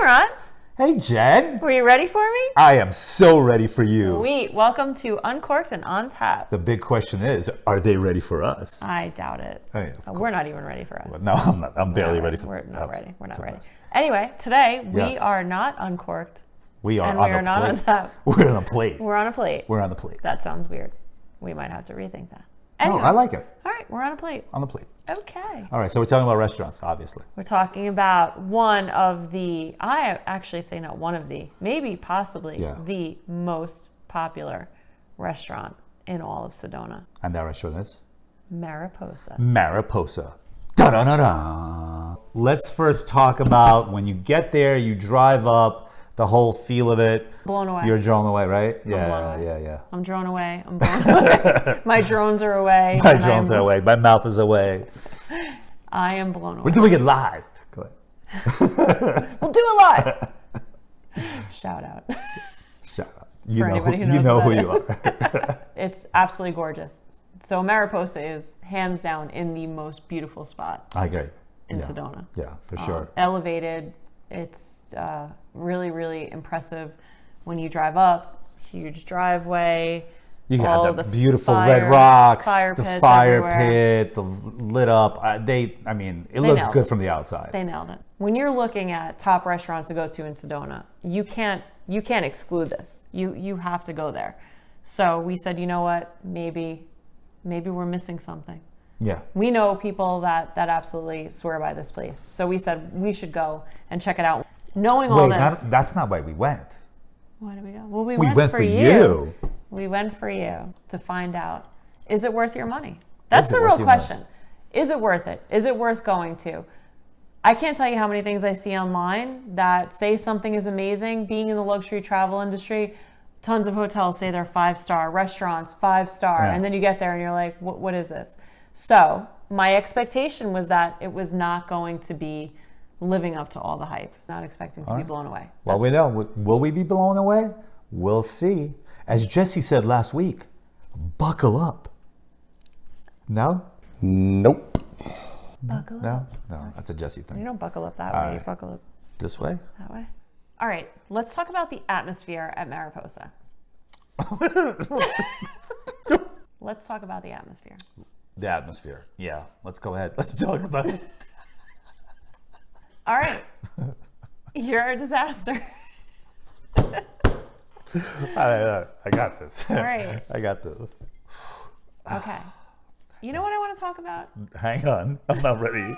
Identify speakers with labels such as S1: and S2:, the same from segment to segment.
S1: Ron.
S2: Hey, Jen.
S1: Were you ready for me?
S2: I am so ready for you.
S1: Sweet. Welcome to Uncorked and On Tap.
S2: The big question is, are they ready for us?
S1: I doubt it.
S2: We're
S1: not even ready for us.
S2: Well, no, I'm not. I'm barely ready for
S1: We're not ready. We're not ready.
S2: us.
S1: Anyway, today we
S2: Yes.
S1: are not uncorked.
S2: We are
S1: and
S2: on
S1: we are
S2: the
S1: not
S2: plate.
S1: on tap.
S2: We're on a plate.
S1: We're on a plate.
S2: We're on the plate.
S1: That sounds weird. We might have to rethink that.
S2: No,
S1: Anyway,
S2: I like it.
S1: all right, we're on a plate.
S2: On the plate.
S1: Okay.
S2: All right, so we're talking about restaurants, obviously.
S1: We're talking about maybe possibly
S2: Yeah.
S1: the most popular restaurant in all of Sedona.
S2: And that restaurant is?
S1: Mariposa.
S2: Mariposa. Da-da-da-da. Let's first talk about when you get there, you drive up, the whole feel of it.
S1: Blown away.
S2: You're blown away, right?
S1: blown
S2: Yeah,
S1: away.
S2: yeah.
S1: I'm blown away. I'm blown away. My drones are away.
S2: My drones are away. My mouth is away.
S1: I am blown away.
S2: We're doing it live. Go ahead.
S1: We'll do it live. Shout out.
S2: Shout out. You
S1: For
S2: know
S1: anybody
S2: who,
S1: who knows
S2: you know
S1: what
S2: who
S1: that
S2: you are.
S1: It's absolutely gorgeous. So Mariposa is hands down in the most beautiful spot
S2: I agree.
S1: in
S2: Yeah.
S1: Sedona.
S2: Yeah, for sure.
S1: Elevated. It's really, really impressive when you drive up. Huge driveway.
S2: You
S1: all
S2: got the
S1: the
S2: beautiful
S1: fire-
S2: red rocks,
S1: fire
S2: the
S1: pits
S2: fire
S1: everywhere.
S2: pit, the lit up. It
S1: They
S2: looks
S1: nailed
S2: good
S1: it.
S2: from the outside.
S1: They nailed it. When you're looking at top restaurants to go to in Sedona, you can't exclude this. You have to go there. So we said, you know what? Maybe we're missing something.
S2: Yeah.
S1: We know people that absolutely swear by this place. So we said we should go and check it out. Knowing all this.
S2: That's not why we went.
S1: Why did we go? Well, we
S2: We
S1: went for you.
S2: you.
S1: We went for you to find out, is it worth your money? That's
S2: Is it
S1: the
S2: worth
S1: real
S2: your
S1: question. Is it worth it? Is it worth going to? I can't tell you how many things I see online that say something is amazing. Being in the luxury travel industry, tons of hotels say they're 5-star, restaurants 5-star,
S2: Yeah.
S1: and then you get there and you're like, what is this? So my expectation was that it was not going to be living up to all the hype. Not expecting to be blown away.
S2: Well, we know. Will we be blown away? We'll see. As Jesse said last week, buckle up. No?
S3: Nope.
S1: Buckle up.
S2: No, that's a Jesse
S1: You
S2: thing.
S1: don't buckle up that
S2: All
S1: way.
S2: right.
S1: You buckle up
S2: This way?
S1: that way. All right, let's talk about the atmosphere at Mariposa. Let's talk about the atmosphere.
S2: The atmosphere. Yeah. Let's go ahead. Let's talk about it.
S1: All right, you're a disaster.
S2: I got this.
S1: All right.
S2: I got this.
S1: Okay. You know what I want to talk about?
S2: Hang on. I'm not ready.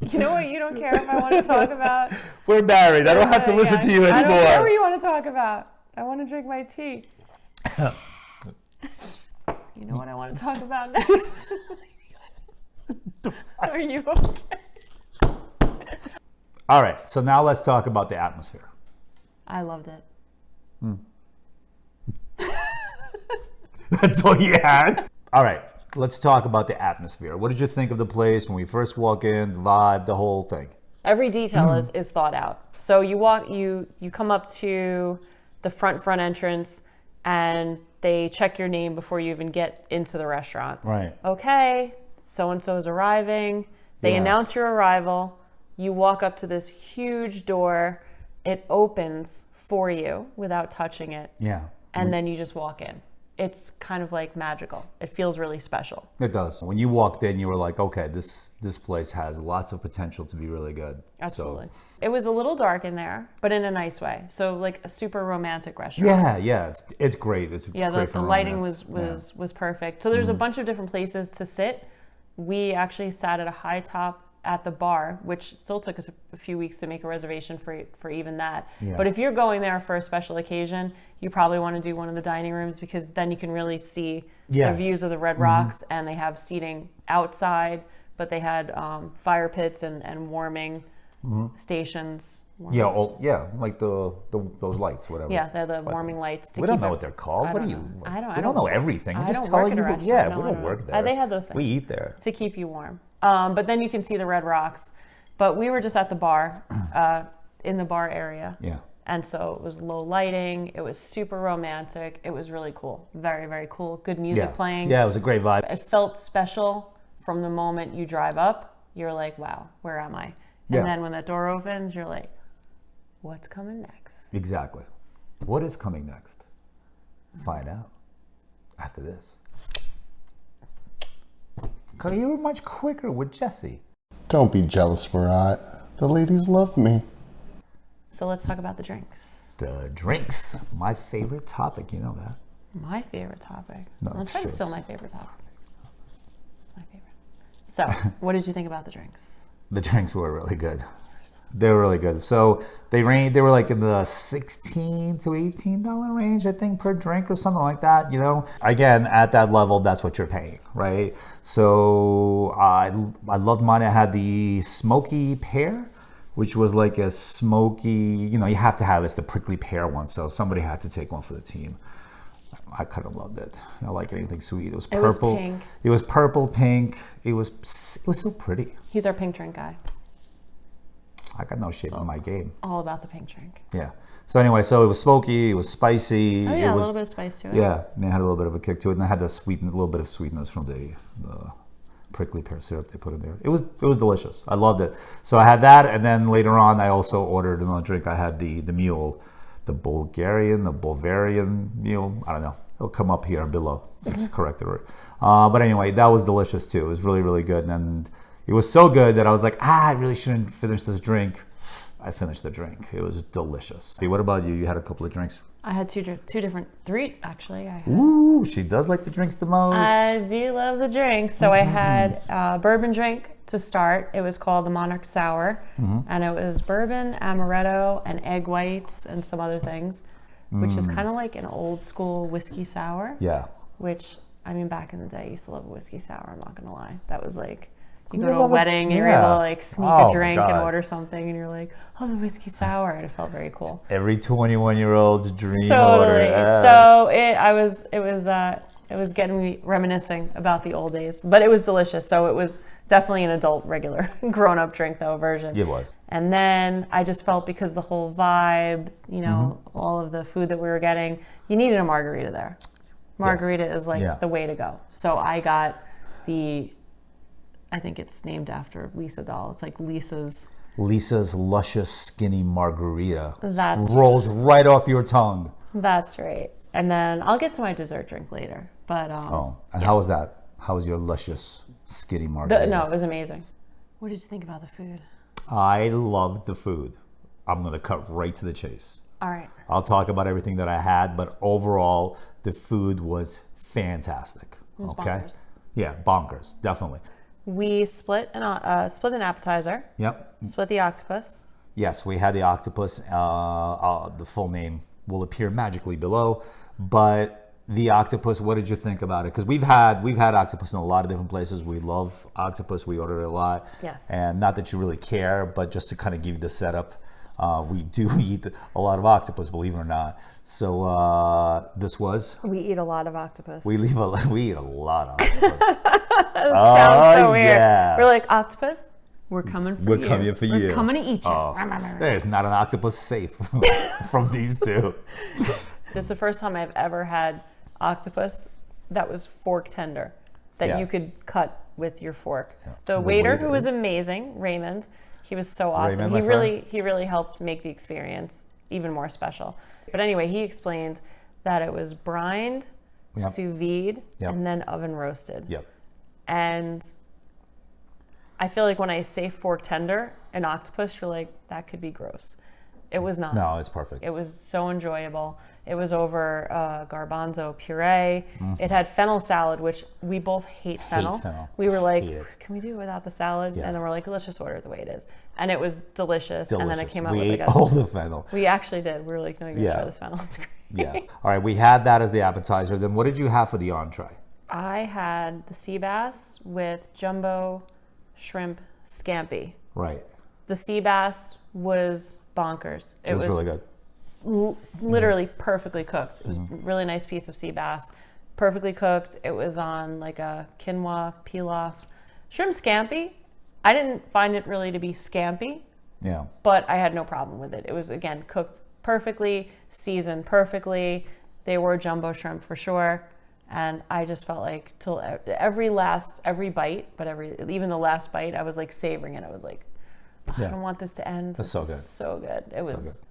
S1: You know what you don't care if I want to talk about?
S2: We're married. I don't have to listen to you
S1: I don't care what
S2: anymore.
S1: you want to talk about. I want to drink my tea. You know what I want to talk about next? Are you okay?
S2: All right. So now let's talk about the atmosphere.
S1: I loved it.
S2: That's all you had? All right. Let's talk about the atmosphere. What did you think of the place when we first walk in, the vibe, the whole thing?
S1: Every detail is thought out. So you come up to the front entrance and they check your name before you even get into the restaurant.
S2: Right.
S1: Okay, so-and-so is arriving. They
S2: Yeah.
S1: announce your arrival. You walk up to this huge door. It opens for you without touching it.
S2: Yeah.
S1: And then you just walk in. It's kind of like magical. It feels really special.
S2: It does. When you walked in, you were like, okay, this place has lots of potential to be really good.
S1: Absolutely.
S2: So,
S1: It was a little dark in there, but in a nice way. So like a super romantic restaurant.
S2: yeah. It's great. It's
S1: Yeah,
S2: great
S1: the
S2: for
S1: lighting
S2: romance.
S1: was perfect. So there's a bunch of different places to sit. We actually sat at a high top at the bar, which still took us a few weeks to make a reservation for even that.
S2: Yeah.
S1: But if you're going there for a special occasion, you probably want to do one of the dining rooms because then you can really see
S2: Yeah.
S1: the views of the Red Rocks, and they have seating outside, but they had fire pits and warming stations.
S2: Yeah, like those lights, whatever.
S1: Yeah, they're the warming lights. To
S2: We
S1: keep
S2: don't know
S1: it-
S2: what they're called.
S1: I
S2: What
S1: don't
S2: do you?
S1: know.
S2: We don't know everything.
S1: I
S2: We're just
S1: don't work
S2: telling
S1: at a
S2: you.
S1: restaurant.
S2: Yeah,
S1: No,
S2: we
S1: I
S2: don't work there.
S1: They had those things.
S2: We eat there.
S1: To keep you warm. But then you can see the Red Rocks. But we were just at the bar, in the bar area.
S2: Yeah.
S1: And so it was low lighting. It was super romantic. It was really cool. Very, very cool. Good music playing.
S2: Yeah, it was a great vibe.
S1: It felt special from the moment you drive up. You're like, wow, where am I?
S2: Yeah.
S1: And then when that door opens, you're like, what's coming next?
S2: Exactly. What is coming next? Find out after this. Cause you were much quicker with Jesse.
S3: Don't be jealous, Marat. The ladies love me.
S1: So let's talk about the drinks.
S2: The drinks, my favorite topic. You know that.
S1: My favorite topic.
S2: No,
S1: Well,
S2: it's
S1: it's
S2: true.
S1: still my favorite topic. It's my favorite. So, what did you think about the drinks?
S2: The drinks were really good. They were really good. So they were like in the $16 to $18 range, I think, per drink or something like that. You know, again, at that level, that's what you're paying, right? So I loved mine. I had the smoky pear, which was like a smoky. You know, you have to have this, the prickly pear one. So somebody had to take one for the team. I kind of loved it. I like anything sweet. It was purple.
S1: It was pink.
S2: It was purple, pink. It was so pretty.
S1: He's our pink drink guy.
S2: I got no shame in my game.
S1: All about the pink drink.
S2: Yeah. So anyway, so it was smoky. It was spicy.
S1: Oh yeah,
S2: it
S1: a
S2: was,
S1: little bit of spice to it.
S2: Yeah, and it had a little bit of a kick to it, and it had a little bit of sweetness from the prickly pear syrup they put in there. It was delicious. I loved it. So I had that, and then later on, I also ordered another drink. I had the mule, the Bulgarian mule. I don't know. It'll come up here below. It's corrected. But anyway, that was delicious too. It was really, really good, and it was so good that I was like, I really shouldn't finish this drink. I finished the drink. It was delicious. Hey, what about you? You had a couple of drinks.
S1: I had three actually.
S2: Ooh, she does like the drinks the most.
S1: I do love the drinks. So I had a bourbon drink to start. It was called the Monarch Sour, and it was bourbon, amaretto, and egg whites, and some other things, which is kind of like an old school whiskey sour.
S2: Yeah.
S1: Which, I mean, back in the day, I used to love a whiskey sour. I'm not gonna lie. That was like, you
S2: We
S1: go to a
S2: love it.
S1: wedding and you're
S2: Yeah.
S1: able to like sneak
S2: Oh,
S1: a drink
S2: God.
S1: and order something, and you're like, oh, the whiskey sour, and it felt very cool.
S2: Every 21-year-old's dream
S1: Totally.
S2: order. Yeah.
S1: So it was getting me reminiscing about the old days, but it was delicious. So it was definitely an adult, regular, grown-up drink though version.
S2: It was.
S1: And then I just felt, because the whole vibe, you know, all of the food that we were getting, you needed a margarita there. Margarita is like the way to go. So I got I think it's named after Lisa Doll. It's like Lisa's
S2: Luscious Skinny Margarita.
S1: That's
S2: rolls right off your tongue.
S1: That's right. And then I'll get to my dessert drink later. But
S2: How was that? How was your Luscious Skinny Margarita?
S1: no, it was amazing. What did you think about the food?
S2: I loved the food. I'm going to cut right to the chase.
S1: All right.
S2: I'll talk about everything that I had, but overall, the food was fantastic.
S1: It was
S2: okay?
S1: bonkers.
S2: Yeah, bonkers, definitely.
S1: We split an appetizer.
S2: Yep.
S1: Split the octopus.
S2: Yes, we had the octopus. The full name will appear magically below. But the octopus, what did you think about it? Because we've had octopus in a lot of different places. We love octopus. We order it a lot.
S1: Yes.
S2: And not that you really care, but just to kind of give you the setup, we do eat a lot of octopus, believe it or not. So this was.
S1: We eat a lot of octopus.
S2: We eat a lot of octopus.
S1: Sounds so weird.
S2: Yeah.
S1: We're like, octopus, we're coming for you.
S2: We're coming for you.
S1: We're coming to eat you.
S2: Oh, there's not an octopus safe from these two.
S1: This is the first time I've ever had octopus that was fork tender, that you could cut with your fork.
S2: Yeah.
S1: The waiter, who was amazing, Raymond, he was so awesome.
S2: Raymond,
S1: He really helped make the experience even more special. But anyway, he explained that it was brined, sous vide, and then oven roasted.
S2: Yep.
S1: And I feel like when I say fork tender, an octopus, you're like, that could be gross. It was not.
S2: No, it's perfect.
S1: It was so enjoyable. It was over garbanzo puree. It had fennel salad, which we both hate fennel. We were like, can we do it without the salad?
S2: Yeah.
S1: And then we're like, let's just order it the way it is. And it was delicious. And then it came out
S2: we
S1: with
S2: ate all the fennel.
S1: We actually did. We were like, no, you're going to try this fennel. It's great.
S2: Yeah. All right, we had that as the appetizer. Then what did you have for the entree?
S1: I had the sea bass with jumbo shrimp scampi.
S2: Right.
S1: The sea bass was bonkers.
S2: It was really good.
S1: Literally perfectly cooked. It was a really nice piece of sea bass. Perfectly cooked. It was on like a quinoa pilaf. Shrimp scampi, I didn't find it really to be scampi.
S2: Yeah.
S1: But I had no problem with it. It was, again, cooked perfectly, seasoned perfectly. They were jumbo shrimp for sure. And I just felt like every bite, but even the last bite, I was like savoring it. I was like,
S2: Yeah.
S1: I don't want this to end.
S2: That's
S1: This
S2: so
S1: is
S2: good.
S1: so good. It was.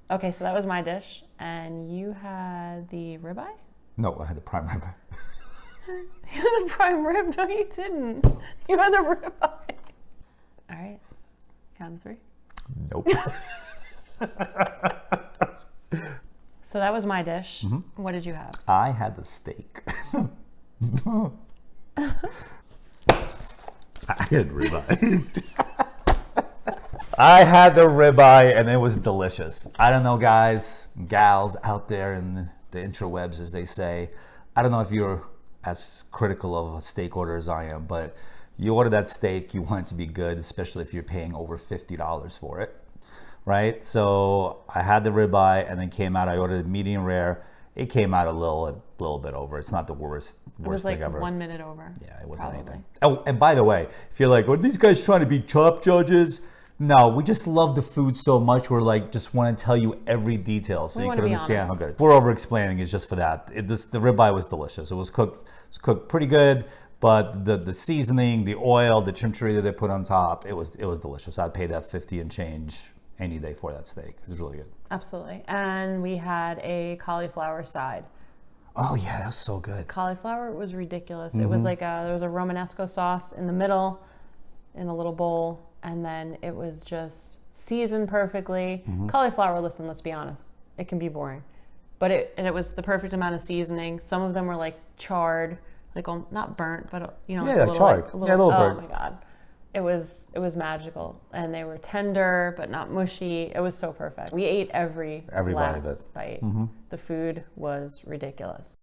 S1: Okay, so that was my dish, and you had the ribeye.
S2: No, I had the prime rib.
S1: You had the prime rib. No, you didn't. You had the ribeye. All right, count of 3.
S2: Nope.
S1: So that was my dish.
S2: Mm-hmm.
S1: What did you have?
S2: I had the steak. I had ribeye. I had the ribeye, and it was delicious. I don't know, guys, gals out there in the interwebs, as they say. I don't know if you're as critical of a steak order as I am, but you order that steak, you want it to be good, especially if you're paying over $50 for it, right? So I had the ribeye, and then came out. I ordered medium rare. It came out a little bit over. It's not the worst
S1: It was like
S2: thing ever.
S1: 1 minute over.
S2: Yeah, it wasn't
S1: probably.
S2: anything. Oh, and by the way, if you're like, are these guys trying to be chop judges? No, we just love the food so much. We're like, just want to tell you every detail so
S1: We
S2: you
S1: wanna
S2: can
S1: be
S2: understand how
S1: honest.
S2: good. We're over explaining is just for that. The ribeye was delicious. It was cooked pretty good, but the seasoning, the oil, the chimichurri that they put on top, it was delicious. I'd pay that 50 and change any day for that steak. It was really good.
S1: Absolutely. And we had a cauliflower side.
S2: Oh yeah, that was so good.
S1: Cauliflower was ridiculous. It was like there was a Romanesco sauce in the middle in a little bowl, and then it was just seasoned perfectly. Cauliflower, listen, let's be honest, it can be boring, but it was the perfect amount of seasoning. Some of them were like charred, like not burnt, but
S2: Yeah,
S1: like
S2: like charred.
S1: a little,
S2: Yeah, a little
S1: oh
S2: burnt.
S1: my god, it was magical, and they were tender but not mushy. It was so perfect. We ate every
S2: bite of
S1: last
S2: it.
S1: bite. The food was ridiculous.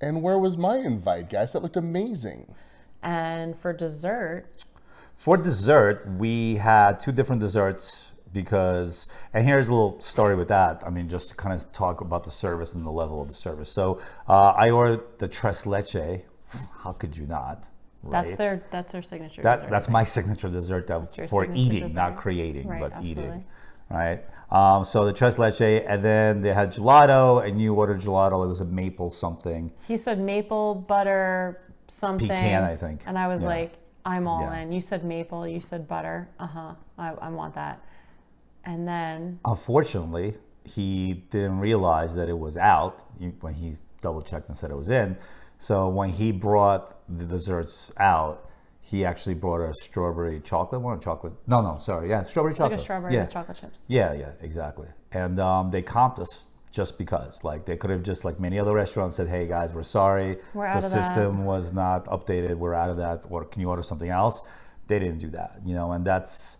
S3: And where was my invite, guys? That looked amazing.
S1: And for dessert,
S2: For dessert, we had 2 different desserts because, and here's a little story with that. I mean, just to kind of talk about the service and the level of the service. So I ordered the tres leche. How could you not? Right?
S1: that's their signature dessert.
S2: That's my signature dessert
S1: your
S2: for
S1: signature
S2: eating,
S1: dessert.
S2: not creating,
S1: Right,
S2: but
S1: absolutely.
S2: eating. Right. So the tres leche, and then they had gelato, and you ordered gelato. It was a maple something.
S1: He said maple butter something.
S2: Pecan, I think.
S1: And I was
S2: Yeah.
S1: like, I'm all
S2: Yeah.
S1: in. You said maple, you said butter. I want that. And then
S2: Unfortunately, he didn't realize that it was out when he double checked and said it was in. So when he brought the desserts out, he actually brought a strawberry chocolate one. Strawberry
S1: it's like
S2: chocolate.
S1: a strawberry
S2: yeah.
S1: with chocolate chips.
S2: Yeah, exactly. And they comped us just because. Like, they could have just, like many other restaurants, said, hey guys, we're sorry.
S1: We're out
S2: the
S1: of that."
S2: system was not updated. We're out of that. Or can you order something else? They didn't do that, and that's,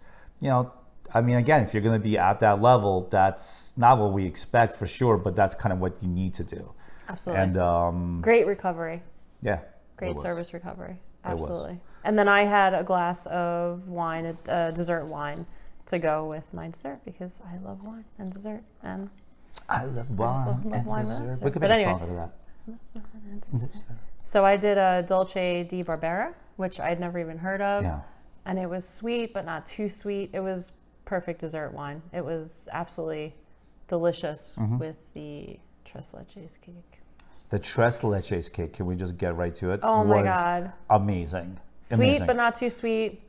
S2: I mean, again, if you're going to be at that level, that's not what we expect for sure, but that's kind of what you need to do.
S1: Absolutely.
S2: And
S1: Great recovery.
S2: yeah. it
S1: Great
S2: was.
S1: service recovery.
S2: It was.
S1: Absolutely. And then I had a glass of wine, dessert wine, to go with my dessert because I love wine and dessert. And
S2: I love
S1: just
S2: wine
S1: love
S2: and
S1: wine with
S2: dessert.
S1: that
S2: We could
S1: stuff.
S2: make
S1: But
S2: a
S1: anyway.
S2: song out of that.
S1: so I did a Dolce di Barbera, which I'd never even heard of.
S2: Yeah.
S1: And it was sweet, but not too sweet. It was perfect dessert wine. It was absolutely delicious with the tres leches cake.
S2: The tres leches cake, can we just get right to it?
S1: Oh my
S2: was
S1: God.
S2: Amazing.
S1: Sweet,
S2: Amazing.
S1: but not too sweet.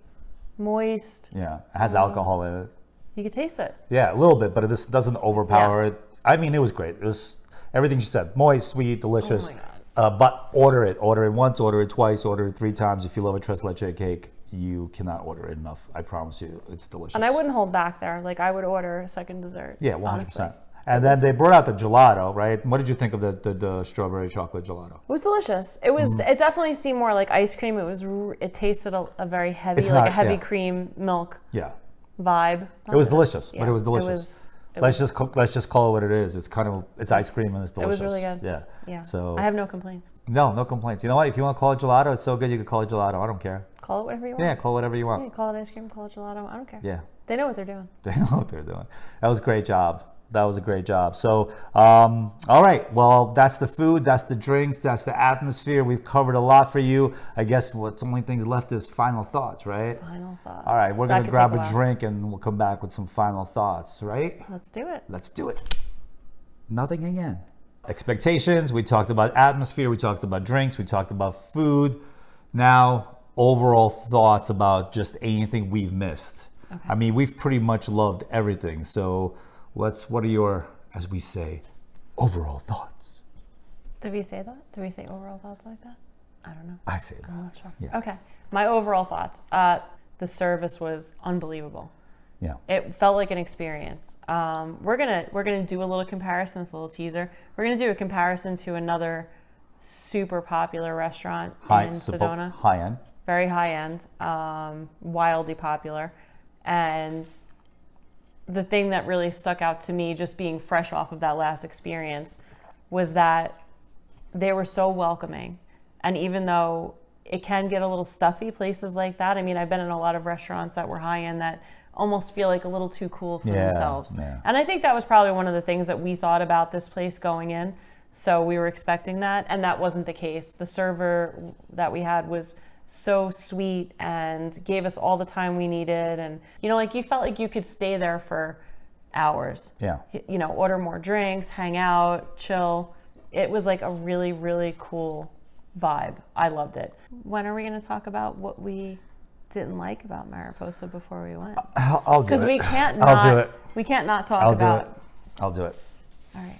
S1: Moist.
S2: Yeah, it has alcohol in it.
S1: You could taste it.
S2: Yeah, a little bit, but this doesn't overpower
S1: Yeah.
S2: it. I mean, it was great. It was everything she said. Moist, sweet, delicious.
S1: Oh my God.
S2: But order it. Order it once, order it twice, order it 3 times. If you love a tres leche cake, you cannot order it enough. I promise you, it's delicious.
S1: And I wouldn't hold back there. Like, I would order a second dessert.
S2: Yeah, 100%.
S1: honestly.
S2: And then they brought out the gelato, right? What did you think of the strawberry chocolate gelato?
S1: It was delicious. It was. It definitely seemed more like ice cream. It was. It tasted a very heavy,
S2: It's
S1: like
S2: not-
S1: a heavy
S2: yeah.
S1: cream milk
S2: Yeah,
S1: vibe.
S2: it was delicious, but
S1: Yeah,
S2: it was delicious.
S1: it
S2: Let's
S1: was-
S2: just call it what it is. It's kind of ice cream and it's
S1: It was
S2: delicious.
S1: really good.
S2: Yeah.
S1: Yeah.
S2: So
S1: I have no complaints.
S2: no complaints. You know what? If you want to call it gelato, it's so good you can call it gelato. I don't care.
S1: Call it whatever you want.
S2: Yeah, call it whatever you want.
S1: Yeah, call it ice cream. Call it gelato. I don't care.
S2: Yeah.
S1: They know what they're doing.
S2: They know what they're doing. That was a great job. That was a great job. So, all right. Well, that's the food. That's the drinks. That's the atmosphere. We've covered a lot for you. I guess what's only things left is final thoughts, right?
S1: Final thoughts.
S2: All right. We're
S1: That
S2: going to
S1: could
S2: grab
S1: take
S2: a
S1: while.
S2: drink and we'll come back with some final thoughts, right?
S1: Let's do it.
S2: Let's do it. Nothing again. Expectations. We talked about atmosphere. We talked about drinks. We talked about food. Now, overall thoughts about just anything we've missed.
S1: Okay.
S2: I mean, we've pretty much loved everything. So what are your, as we say, overall thoughts?
S1: Did we say that? Did we say overall thoughts like that? I don't know.
S2: I say that.
S1: I'm not sure.
S2: Yeah.
S1: Okay. My overall thoughts. The service was unbelievable.
S2: Yeah.
S1: It felt like an experience. We're gonna do a little comparison. It's a little teaser. We're gonna do a comparison to another super popular restaurant in Sedona.
S2: High end.
S1: Very high end, wildly popular. And the thing that really stuck out to me, just being fresh off of that last experience, was that they were so welcoming. And even though it can get a little stuffy, places like that, I mean, I've been in a lot of restaurants that were high end that almost feel like a little too cool for themselves.
S2: Yeah.
S1: And I think that was probably one of the things that we thought about this place going in. So we were expecting that, and that wasn't the case. The server that we had was so sweet and gave us all the time we needed. And, you know, like you felt like you could stay there for hours.
S2: Yeah.
S1: You know, order more drinks, hang out, chill. It was like a really, really cool vibe. I loved it. When are we going to talk about what we didn't like about Mariposa before we went?
S2: I'll do it.
S1: Because we can't
S2: I'll
S1: not,
S2: do it.
S1: we can't not talk
S2: I'll
S1: about.
S2: do it. I'll do it.
S1: All right.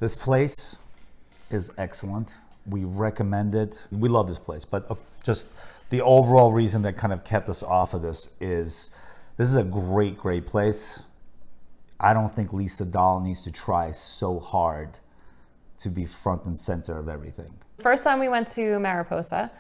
S2: This place is excellent. We recommend it. We love this place, but just the overall reason that kind of kept us off of this is a great, great place. I don't think Lisa Dahl needs to try so hard to be front and center of everything.
S1: First time we went to Mariposa,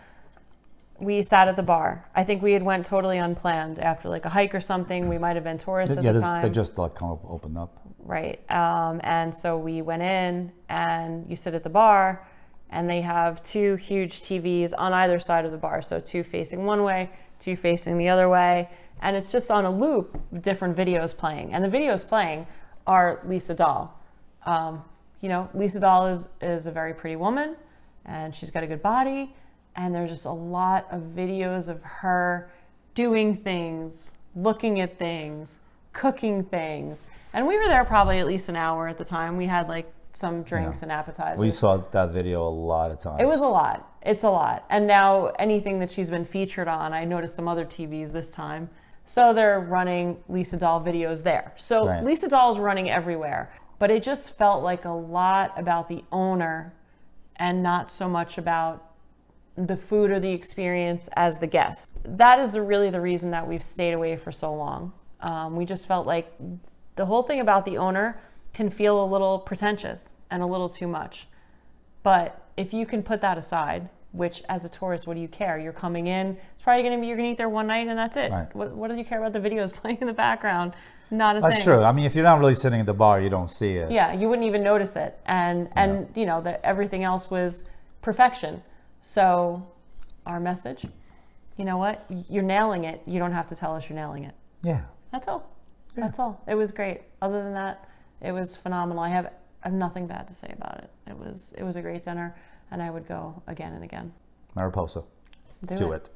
S1: we sat at the bar. I think we had went totally unplanned after like a hike or something. We might have been tourists at the time.
S2: They just like kind of opened up.
S1: Right. And so we went in and you sit at the bar and they have two huge TVs on either side of the bar. So two facing one way, two facing the other way. And it's just on a loop, different videos playing. And the videos playing are Lisa Dahl. You know, Lisa Dahl is a very pretty woman and she's got a good body. And there's just a lot of videos of her doing things, looking at things, cooking things. And we were there probably at least an hour at the time. We had like some drinks and appetizers.
S2: We saw that video a lot of times.
S1: It was a lot. It's a lot. And now anything that she's been featured on, I noticed some other TVs this time. So they're running Lisa Dahl videos there. So
S2: Right.
S1: Lisa Dahl's running everywhere. But it just felt like a lot about the owner and not so much about the food or the experience as the guest. That is really the reason that we've stayed away for so long. We just felt like the whole thing about the owner can feel a little pretentious and a little too much. But if you can put that aside, which as a tourist, what do you care? You're coming in, it's probably gonna be, you're gonna eat there one night and that's it.
S2: Right.
S1: What do you care about the videos playing in the background? Not a thing.
S2: That's true. I mean, if you're not really sitting at the bar, you don't see it.
S1: Yeah, you wouldn't even notice it. And you know, that everything else was perfection. So our message, you know what? You're nailing it. You don't have to tell us you're nailing it.
S2: Yeah.
S1: That's all. That's all. It was great. Other than that, it was phenomenal. I have nothing bad to say about it. It was a great dinner, and I would go again and again.
S2: Mariposa. Do it.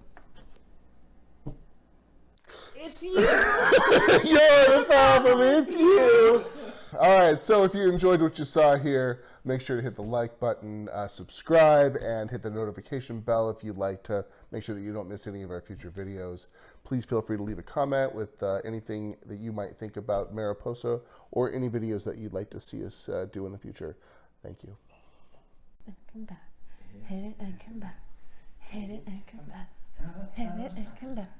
S1: It's you.
S3: You're the problem. It's you. All right. So if you enjoyed what you saw here, make sure to hit the like button, subscribe, and hit the notification bell if you'd like to make sure that you don't miss any of our future videos. Please feel free to leave a comment with anything that you might think about Mariposa or any videos that you'd like to see us do in the future. Thank you.
S1: And come back. Hit it and come back. Hit it and come back. Hit it and come back.